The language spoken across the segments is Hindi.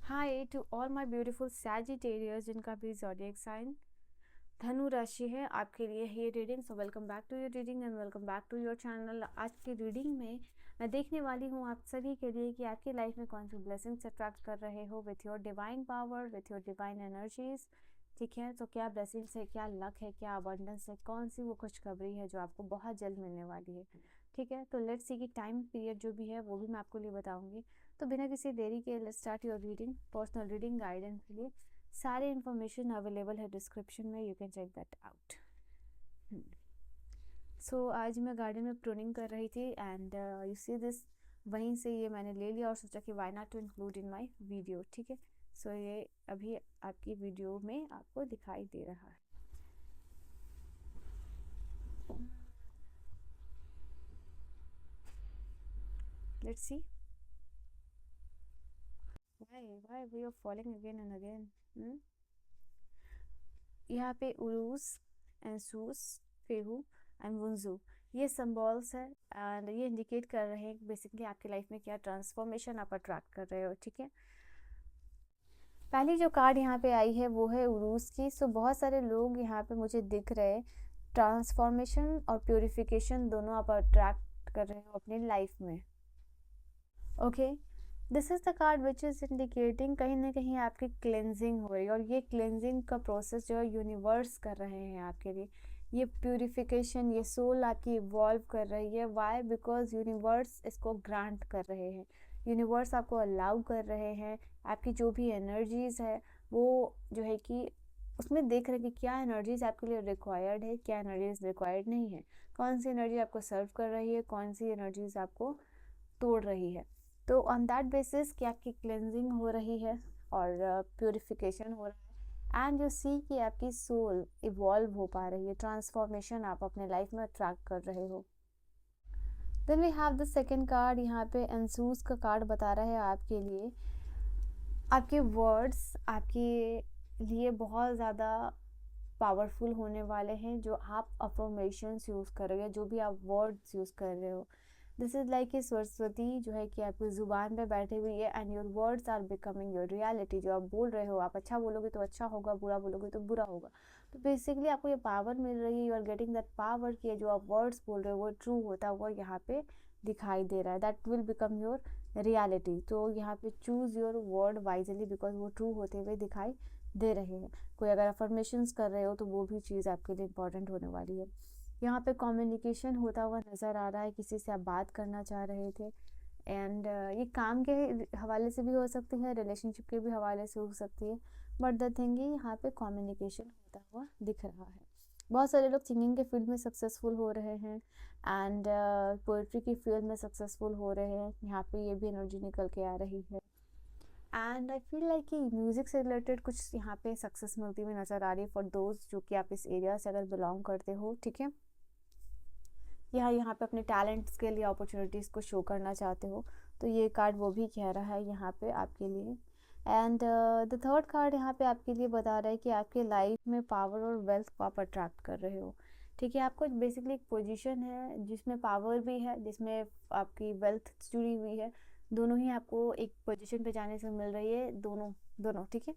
Hi to all my beautiful Sagittarius जिनका भी ज़ोडिएक साइन धनु राशि है, आपके लिए ये reading. So welcome back to your reading and welcome back to your channel. आज की रीडिंग में मैं देखने वाली हूँ आप सभी के लिए कि आपकी लाइफ में कौन सी ब्लेसिंग्स अट्रैक्ट कर रहे हो with your divine power, with your divine energies. ठीक है, तो क्या ब्लेसिंग्स है, क्या लक है, क्या अबंडेंस है, कौन सी वो खुशखबरी है जो आपको बहुत जल्द मिलने वाली है। ठीक है, तो लेट्स सी कि टाइम पीरियड जो भी है वो भी मैं आपको लिए बताऊंगी। तो बिना किसी देरी के let's start your reading. Personal reading guidance के लिए सारे इन्फॉर्मेशन अवेलेबल है डिस्क्रिप्शन में, you can check that out. So आज मैं गार्डन में प्रूनिंग कर रही थी एंड यू सी दिस, वहीं से ये मैंने ले लिया और सोचा कि why not to include in my video. ठीक है, सो ये अभी आपकी वीडियो में आपको दिखाई दे रहा है। Let's see why we are falling again and again. यहाँ पे उरूस, एंसूस, फेहू एंड वुंजू ये सिंबल्स है एंड ये इंडिकेट कर रहे हैं बेसिकली आपकी लाइफ में क्या ट्रांसफॉर्मेशन आप अट्रैक्ट कर रहे हो। ठीक है, पहली जो कार्ड यहाँ पे आई है वो है उरूस की। सो बहुत सारे लोग यहाँ पे मुझे दिख रहे हैं, ट्रांसफॉर्मेशन और प्योरिफिकेशन दोनों आप अट्रैक्ट कर रहे हो अपनी लाइफ में। Okay, this is the card which is indicating कहीं ना कहीं आपकी क्लेंजिंग हो रही है और ये क्लेंजिंग का प्रोसेस जो है यूनिवर्स कर रहे हैं आपके लिए। ये प्यूरिफिकेशन, ये सोल आपकी इवॉल्व कर रही है। वाई? बिकॉज यूनिवर्स इसको ग्रांट कर रहे हैं, यूनिवर्स आपको अलाउ कर रहे हैं। आपकी जो भी एनर्जीज है वो जो है कि उसमें देख रहे हैं कि क्या एनर्जीज आपके लिए रिक्वायर्ड है, क्या एनर्जीज रिक्वायर्ड नहीं है, कौन सी एनर्जी आपको सर्व कर रही है, कौन सी एनर्जीज आपको तोड़ रही है। तो ऑन दैट बेसिस कि आपकी क्लेंजिंग हो रही है और प्योरिफिकेशन हो रहा है एंड यू सी कि आपकी सोल इवॉल्व हो पा रही है, ट्रांसफॉर्मेशन आप अपने लाइफ में अट्रैक्ट कर रहे हो। Then we have the second card. यहाँ पे एंसूस का कार्ड बता रहा है आपके लिए आपके वर्ड्स आपके लिए बहुत ज़्यादा पावरफुल होने वाले हैं। जो आप अफर्मेशंस यूज़ कर रहे हो, जो भी आप वर्ड्स यूज़ कर रहे हो, this is like a Saraswati जो है कि आपकी ज़ुबान पे बैठी हुई है and your words are becoming your reality. जो आप बोल रहे हो, आप अच्छा बोलोगे तो अच्छा होगा, बुरा बोलोगे तो बुरा होगा। तो बेसिकली आपको ये पावर मिल रही है, you are getting that power कि जो आप वर्ड्स बोल रहे हो वो ट्रू होता हुआ यहाँ पे दिखाई दे रहा है। That will become your reality. तो यहाँ पे choose your word wisely because वो ट्रू होते हुए दिखाई दे रहे हैं। कोई अगर अफर्मेशंस कर रहे हो तो वो भी चीज़ आपके लिए इम्पॉर्टेंट होने वाली है। यहाँ पे कम्युनिकेशन होता हुआ नज़र आ रहा है, किसी से आप बात करना चाह रहे थे एंड ये काम के हवाले से भी हो सकती है, रिलेशनशिप के भी हवाले से हो सकती है, बट द थिंग है यहाँ पे कम्युनिकेशन होता हुआ दिख रहा है। बहुत सारे लोग सिंगिंग के फील्ड में सक्सेसफुल हो रहे हैं एंड पोइट्री की फील्ड में सक्सेसफुल हो रहे हैं। यहाँ पे ये भी एनर्जी निकल के आ रही है एंड आई फील लाइक कि म्यूज़िक से रिलेटेड कुछ यहाँ पे सक्सेस मिलती हुई नज़र आ रही है फॉर दोस्त जो कि आप इस एरिया से अगर बिलोंग करते हो। ठीक है, यहाँ पे अपने टैलेंट्स के लिए अपॉर्चुनिटीज़ को शो करना चाहते हो तो ये कार्ड वो भी कह रहा है यहाँ पे आपके लिए। एंड द थर्ड कार्ड यहाँ पे आपके लिए बता रहा है कि आपके लाइफ में पावर और वेल्थ को आप अट्रैक्ट कर रहे हो। ठीक है, आपको बेसिकली एक पोजीशन है जिसमें पावर भी है, जिसमें आपकी वेल्थ जुड़ी हुई है। दोनों ही आपको एक पोजीशन पे जाने से मिल रही है, दोनों दोनों। ठीक है,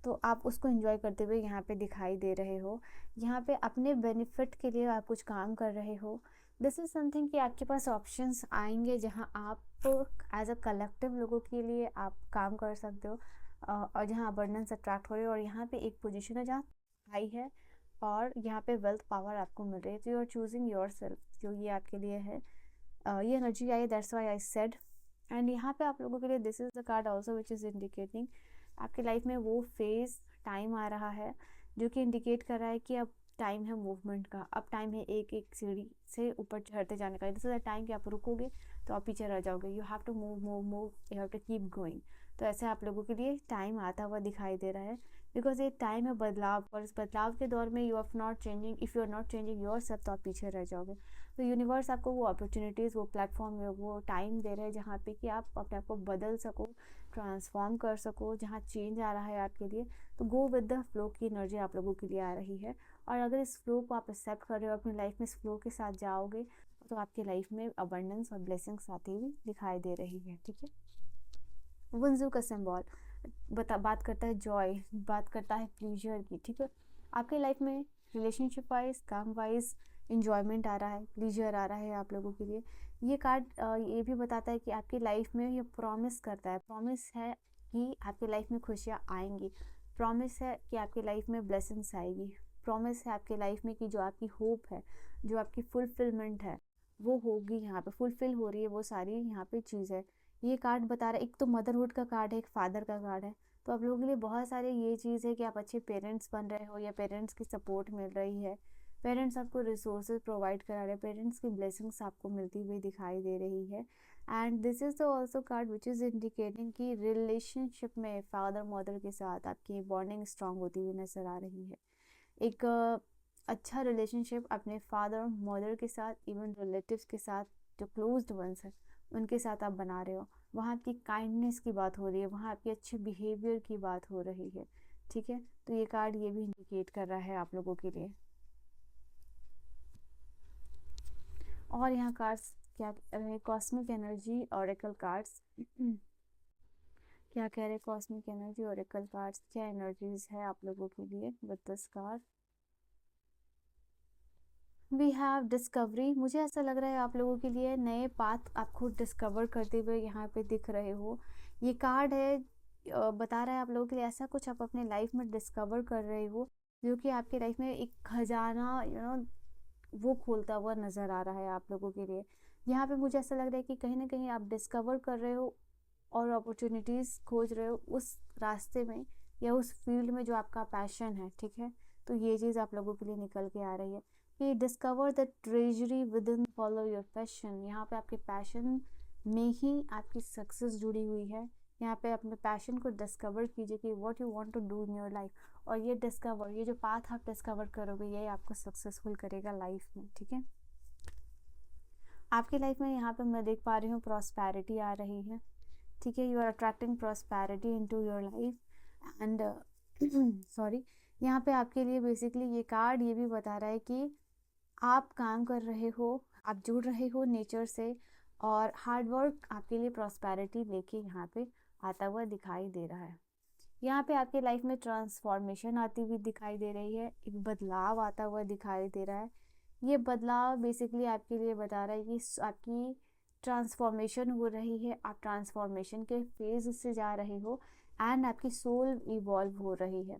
तो आप उसको एंजॉय करते हुए यहाँ पे दिखाई दे रहे हो। यहाँ पे अपने बेनिफिट के लिए आप कुछ काम कर रहे हो। दिस इज़ समथिंग कि आपके पास ऑप्शंस आएंगे जहाँ आप एज अ कलेक्टिव लोगों के लिए आप काम कर सकते हो और जहाँ अबंडेंस अट्रैक्ट हो रही है और यहाँ पे एक पोजीशन है जहाँ हाई है और यहाँ पे वेल्थ पावर आपको मिल रही है। तो you are choosing yourself, जो ये आपके लिए है। ये एनर्जी आई, that's why I said. And यहाँ पे आप लोगों के लिए this is the card also which is indicating आपकी लाइफ में वो फेज़ टाइम आ रहा है जो कि इंडिकेट कर रहा है कि अब टाइम है मूवमेंट का, अब टाइम है एक एक सीढ़ी से ऊपर चढ़ते जाने का। दिस इज द टाइम कि आप रुकोगे तो आप पीछे रह जाओगे। You have to move move move, you have to keep going. तो ऐसे आप लोगों के लिए टाइम आता हुआ दिखाई दे रहा है बिकॉज ये टाइम है बदलाव और इस बदलाव के दौर में you are not changing, if you are not changing yourself तो आप पीछे रह जाओगे। तो यूनिवर्स आपको वो अपॉर्चुनिटीज़, वो प्लेटफॉर्म, वो टाइम दे रहे हैं जहाँ पे कि आप अपने आप को बदल सको, ट्रांसफॉर्म कर सको, जहाँ चेंज आ रहा है आपके लिए। तो गो विद द फ्लो की एनर्जी आप लोगों के लिए आ रही है और अगर इस फ्लो को आप एक्सेप्ट कर रहे हो, अपनी लाइफ में इस फ्लो के साथ जाओगे तो आपकी लाइफ में अबंडेंस और ब्लेसिंग्स आती हुई दिखाई दे रही है। ठीक है, वुंजू का सिंबल, बात करता है जॉय, बात करता है प्लीजर की, ठीक है। आपके लाइफ में रिलेशनशिप वाइज, काम वाइज इंजॉयमेंट आ रहा है, प्लीजर आ रहा है आप लोगों के लिए। ये कार्ड ये भी बताता है कि आपकी लाइफ में ये प्रॉमिस करता है, प्रॉमिस है कि आपकी लाइफ में खुशियाँ आएंगी, प्रॉमिस है कि आपकी लाइफ में ब्लेसिंग्स आएगी, प्रॉमिस है आपकी लाइफ में कि जो आपकी होप है, जो आपकी फुलफिलमेंट है वो होगी, यहाँ पे फुलफिल हो रही है वो सारी यहाँ पे चीज़ है। ये कार्ड बता रहा है, एक तो मदरहुड का कार्ड है, एक फादर का कार्ड है। तो आप लोगों के लिए बहुत सारे ये चीज़ है कि आप अच्छे पेरेंट्स बन रहे हो या पेरेंट्स की सपोर्ट मिल रही है, पेरेंट्स आपको रिसोर्सेज प्रोवाइड करा रहे हैं, पेरेंट्स की ब्लेसिंग्स आपको मिलती हुई दिखाई दे रही है। And this is the also card which is indicating कि रिलेशनशिप में फादर मदर के साथ आपकी बॉन्डिंग स्ट्रांग होती हुई नज़र आ रही है। एक अच्छा रिलेशनशिप अपने फादर मदर के साथ, इवन रिलेटिव्स के साथ, जो क्लोज्ड वंस हैं उनके साथ आप बना रहे हो, वहाँ आपकी काइंडनेस की बात हो रही है, वहाँ आपके अच्छे बिहेवियर की बात हो रही है, ठीक है। तो ये कार्ड ये भी इंडिकेट कर रहा है आप लोगों के लिए। और यहाँ कार्ड्स क्या कह रहे हैं, कॉस्मिक एनर्जी ऑरेकल कार्ड्स क्या कह रहे हैं, कॉस्मिक एनर्जी ऑरेकल कार्ड्स क्या एनर्जीज है आप लोगों के लिए with this card. We have discovery, मुझे ऐसा लग रहा है आप लोगों के लिए नए पाथ आपको डिस्कवर करते हुए यहाँ पे दिख रहे हो। ये कार्ड है बता रहा है आप लोगों के लिए ऐसा कुछ आप अपने लाइफ में डिस्कवर कर रहे हो जो कि आपकी लाइफ में एक खजाना वो खोलता हुआ नज़र आ रहा है आप लोगों के लिए। यहाँ पे मुझे ऐसा लग रहा है कि कहीं ना कहीं आप डिस्कवर कर रहे हो और अपॉर्चुनिटीज़ खोज रहे हो उस रास्ते में या उस फील्ड में जो आपका पैशन है, ठीक है। तो ये चीज़ आप लोगों के लिए निकल के आ रही है कि discover the treasury with in, follow your passion. यहाँ पे आपके पैशन में ही आपकी सक्सेस जुड़ी हुई है। यहाँ पे अपने पैशन को डिस्कवर कीजिए कि what you want to do in your life, और ये डिस्कवर, ये जो पाथ आप डिस्कवर करोगे ये आपको सक्सेसफुल करेगा लाइफ में, ठीक है। आपकी लाइफ में यहाँ पे मैं देख पा रही हूँ प्रॉस्पेरिटी आ रही है, ठीक है। You are attracting prosperity into your life and sorry, यहाँ पे आपके लिए बेसिकली ये कार्ड ये भी बता रहा है कि आप काम कर रहे हो, आप जुड़ रहे हो नेचर से, और हार्ड वर्क आपके लिए प्रॉस्पेरिटी लेके यहाँ पे आता हुआ दिखाई दे रहा है। यहाँ पे आपकी लाइफ में ट्रांसफॉर्मेशन आती हुई दिखाई दे रही है, एक बदलाव आता हुआ दिखाई दे रहा है। ये बदलाव बेसिकली आपके लिए बता रहा है कि आपकी ट्रांसफॉर्मेशन हो रही है, आप ट्रांसफॉर्मेशन के फेज से जा रहे हो एंड आपकी सोल इवॉल्व हो रही है।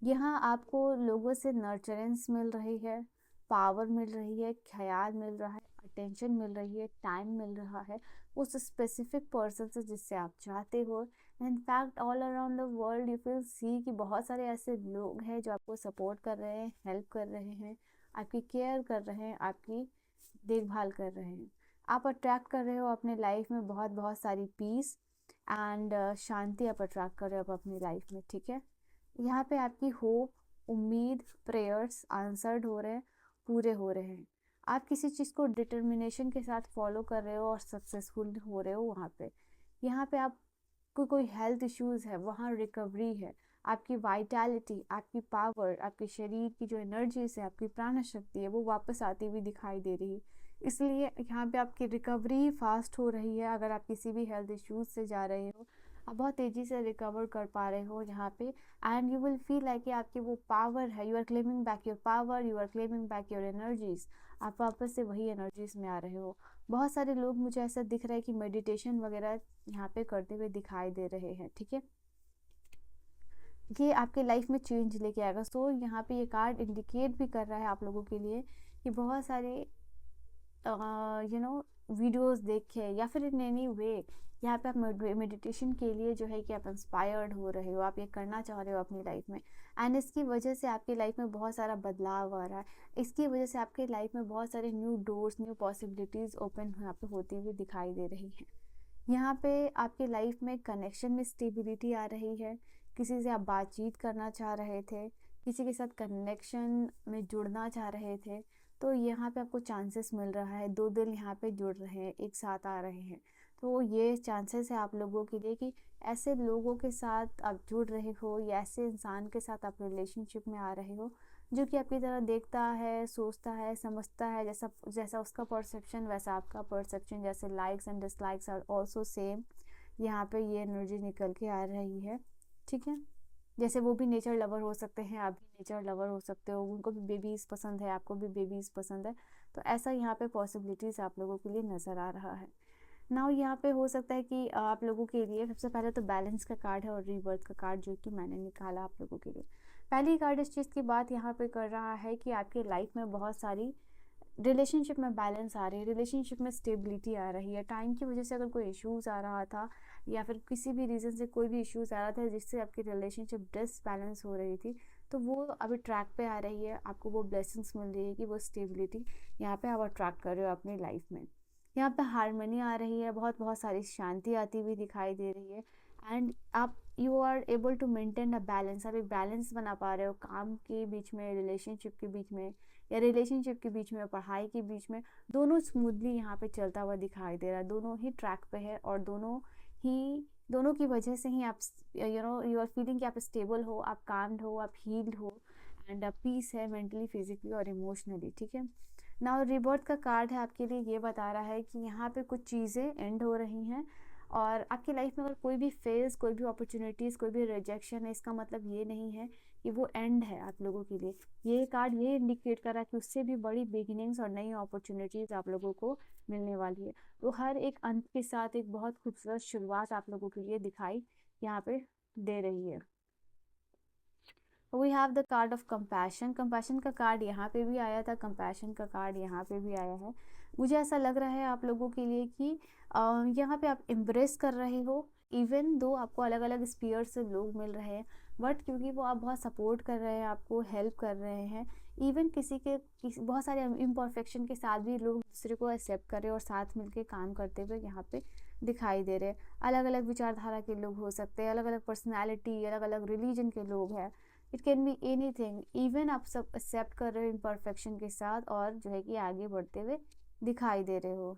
यहाँ आपको लोगों से नर्चरेंस मिल रही है, पावर मिल रही है, ख्याल मिल रहा है, अटेंशन मिल रही है, टाइम मिल रहा है उस स्पेसिफिक पर्सन से जिससे आप चाहते हो। In fact all around the world you will see कि बहुत सारे ऐसे लोग हैं जो आपको सपोर्ट कर रहे हैं, हेल्प कर रहे हैं, आपकी केयर कर रहे हैं, आपकी देखभाल कर रहे हैं। आप अट्रैक्ट कर रहे हो अपने लाइफ में बहुत बहुत सारी पीस एंड शांति आप अट्रैक्ट कर रहे हो अपनी लाइफ में, ठीक है। यहाँ पे आपकी होप, उम्मीद, प्रेयर्स आंसर्ड हो रहे हैं, पूरे हो रहे हैं। आप किसी चीज़ को डिटर्मिनेशन के साथ फॉलो कर रहे हो और सक्सेसफुल हो रहे हो वहाँ पे। यहाँ पे आपको कोई हेल्थ इश्यूज़ है वहाँ रिकवरी है, आपकी वाइटैलिटी, आपकी पावर, आपके शरीर की जो एनर्जीज है, आपकी प्राण शक्ति है वो वापस आती हुई दिखाई दे रही है। इसलिए यहाँ पे आपकी रिकवरी फास्ट हो रही है। अगर आप किसी भी हेल्थ इश्यूज से जा रहे हो आप बहुत तेज़ी से रिकवर कर पा रहे हो यहाँ पे, and you will feel like कि आपकी वो पावर है, you are claiming back your power, you are claiming back your energies, आप वापस से वही एनर्जीज में आ रहे हो। बहुत सारे लोग मुझे ऐसा दिख रहा है कि मेडिटेशन वगैरह यहाँ पे करते हुए दिखाई दे रहे हैं, ठीक है। ये आपके लाइफ में चेंज लेके आएगा। सो यहाँ पे ये कार्ड इंडिकेट भी कर रहा है आप लोगों के लिए कि बहुत सारे वीडियोस देखे या फिर इन एनी वे यहाँ पे आप मेडिटेशन के लिए जो है कि आप इंस्पायर्ड हो रहे हो, आप ये करना चाह रहे हो अपनी लाइफ में, एंड इसकी वजह से आपकी लाइफ में बहुत सारा बदलाव आ रहा है। इसकी वजह से आपके लाइफ में बहुत सारे new doors, new possibilities open यहाँ पे होती हुई दिखाई दे रही हैं। यहाँ पे आपके लाइफ में कनेक्शन में स्टेबिलिटी आ रही है, किसी से आप बातचीत करना चाह रहे थे, किसी के साथ कनेक्शन में जुड़ना चाह रहे थे, तो यहाँ पे आपको चांसेस मिल रहा है, दो दिल यहाँ पे जुड़ रहे हैं, एक साथ आ रहे हैं। तो ये चांसेस है आप लोगों के लिए कि ऐसे लोगों के साथ आप जुड़ रहे हो या ऐसे इंसान के साथ आप रिलेशनशिप में आ रहे हो जो कि आपकी तरह देखता है, सोचता है, समझता है, जैसा जैसा उसका परसेप्शन वैसा आपका परसेप्शन, जैसे likes and dislikes are also same. यहाँ पे ये एनर्जी निकल के आ रही है। ठीक है। जैसे वो भी नेचर लवर हो सकते हैं, आप भी नेचर लवर हो सकते हो, उनको भी बेबीज़ पसंद है, आपको भी बेबीज़ पसंद है, तो ऐसा यहाँ पे पॉसिबिलिटीज़ आप लोगों के लिए नज़र आ रहा है। नाउ यहाँ पे हो सकता है कि आप लोगों के लिए सबसे पहले तो बैलेंस का कार्ड है और रीबर्थ का कार्ड जो कि मैंने निकाला आप लोगों के लिए। पहली कार्ड इस चीज़ की बात यहाँ पे कर रहा है कि आपकी लाइफ में बहुत सारी रिलेशनशिप में बैलेंस आ रही है, रिलेशनशिप में स्टेबिलिटी आ रही है। टाइम की वजह से अगर कोई इश्यूज़ आ रहा था या फिर किसी भी रीज़न से कोई भी इश्यूज़ आ रहा था जिससे आपकी रिलेशनशिप डिसबैलेंस हो रही थी, तो वो अभी ट्रैक पे आ रही है, आपको वो ब्लेसिंग्स मिल रही है कि वो स्टेबिलिटी यहाँ पे आप अट्रैक्ट कर रहे हो अपनी लाइफ में। यहाँ पे हारमनी आ रही है, बहुत बहुत सारी शांति आती हुई दिखाई दे रही है, एंड आप you are able to maintain a balance, आप एक बैलेंस बना पा रहे हो काम के बीच में, रिलेशनशिप के बीच में, या रिलेशनशिप के बीच में, पढ़ाई के बीच में। दोनों स्मूथली यहाँ पे चलता हुआ दिखाई दे रहा है, दोनों ही ट्रैक पे है और दोनों की वजह से ही आप यू आर फीलिंग कि आप स्टेबल हो, आप काम्ड हो, आप हील्ड हो, एंड पीस है मेंटली, फिजिकली और इमोशनली। ठीक है। नाउ रिबर्थ का कार्ड है आपके लिए, ये बता रहा है कि यहाँ पे कुछ चीज़ें एंड हो रही हैं और आपकी लाइफ में अगर कोई भी फेज़, कोई भी अपॉर्चुनिटीज़, कोई भी रिजेक्शन है, इसका मतलब ये नहीं है कि वो एंड है आप लोगों के लिए। ये कार्ड ये इंडिकेट कर रहा है कि उससे भी बड़ी बिगिनिंग्स और नई अपॉर्चुनिटीज़ आप लोगों को मिलने वाली है। वो हर एक अंत के साथ एक बहुत खूबसूरत शुरुआत आप लोगों के लिए दिखाई यहाँ पे दे रही है। We have the card of compassion. Compassion का कार्ड यहाँ पे भी आया था, कंपैशन का कार्ड यहाँ पे भी आया है। मुझे ऐसा लग रहा है आप लोगों के लिए कि यहाँ पे आप एम्ब्रेस कर रहे हो, इवन दो आपको अलग अलग स्पीयर से लोग मिल रहे हैं, बट क्योंकि वो आप बहुत सपोर्ट कर रहे हैं, आपको हेल्प कर रहे हैं, इवन किसी बहुत सारे इम्परफेक्शन के साथ भी लोग दूसरे को एक्सेप्ट कर रहे हैं और साथ मिलके काम करते हुए यहाँ पे दिखाई दे रहे हैं। अलग अलग विचारधारा के लोग हो सकते हैं, अलग अलग पर्सनैलिटी, अलग अलग रिलीजन के लोग हैं, it can be anything. Even आप सब एक्सेप्ट कर रहे हो इम्परफेक्शन के साथ और जो है कि आगे बढ़ते हुए दिखाई दे रहे हो।